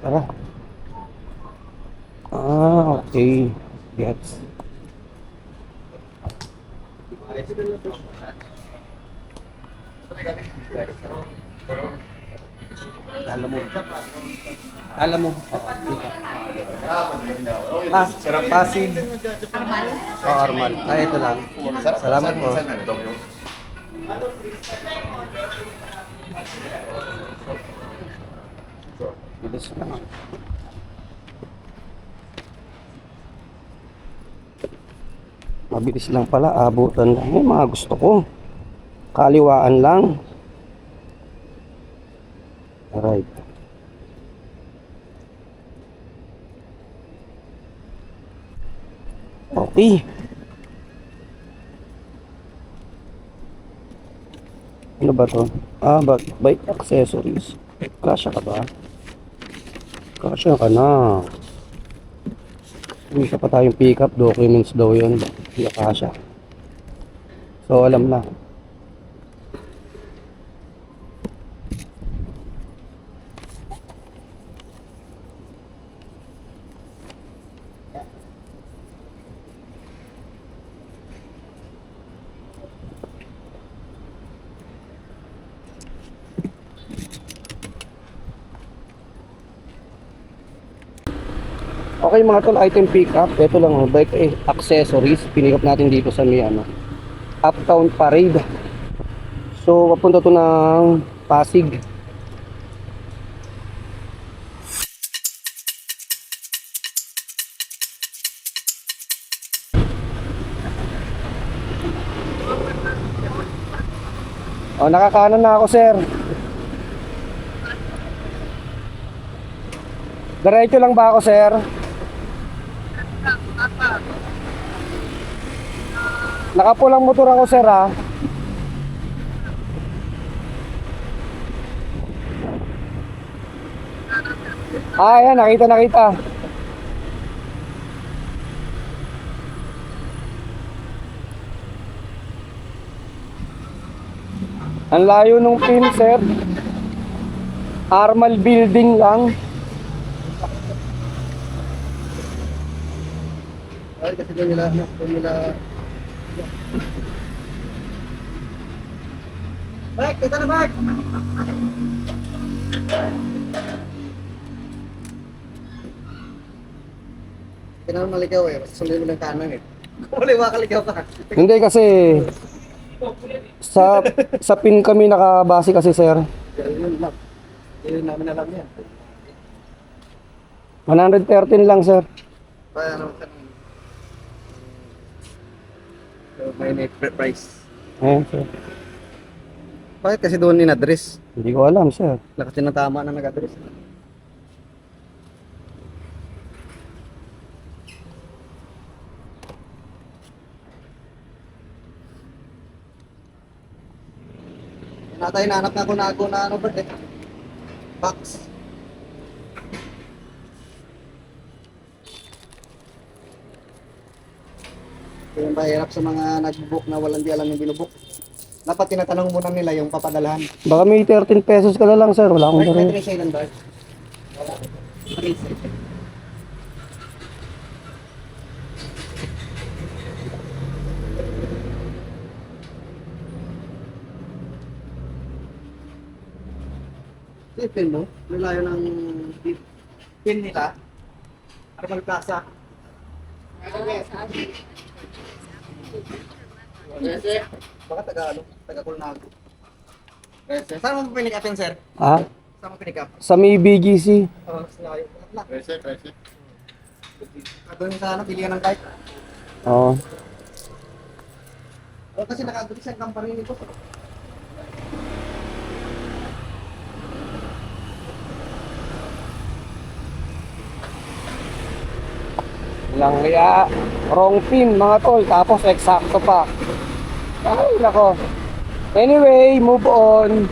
Tara. Okay. Gets. Alam mo. Alam mo. Pasig. Armal. Armal. Ito lang. Salamat po. Bilis na. Mabilis lang pala. Abutan lang. Yung mga gusto ko. Kaliwaan lang. Alright. Okay. Ano ba to? Bike accessories. Kasya ka ba? Kasya ka na. Hindi pa tayong pick up documents daw yun. Hindi kasya. So alam na. Okay mga tol, item pick up. Ito lang, bike accessories. Pinick up natin dito sa may Uptown Parade. So papunta to ng Pasig. Nakakanan na ako, sir. Diretso lang ba ako, sir? Nakapulang motor ako, sir, ha? Ayan, nakita. Ang layo nung pin, sir. Armal building lang. Ay, kasi doon nila. Bike, kita na bike! Kailangan maligaw eh, sundin mo ng kanan eh. Kung maliwa kaligaw ka. Hindi kasi sa pin kami nakabase kasi, sir. Yun lang. Yun namin alam yan. 113 lang, sir. Kaya naman ka may net price. Ayan, sir. Bakit kasi doon in-address? Hindi ko alam, sir. Kasi natama na nag-address. Natay nanap na ako na ano ba eh. Box. Ito yung mahirap sa mga nag-book na walang di alam yung binubook. Dapat tinatanong muna nila yung papadalahan. Baka may 13 pesos ka na lang, sir. Wala akong May dala. trace island ba? Wala. Trace. Pin mo, nilayo ng pin nila. Armal Plaza. Baka taga Kulnago. Saan mo pinik upin, sir? Ah? Saan mo pinik up? Sa may BGC. Oh, sinayo. Doon sa ano, pilihan ng bike. Oo. Oh, kasi nakagulis ang company nito. Lang kaya wrong pin mga tol, tapos eksakto pa. Ay nako. Anyway, move on.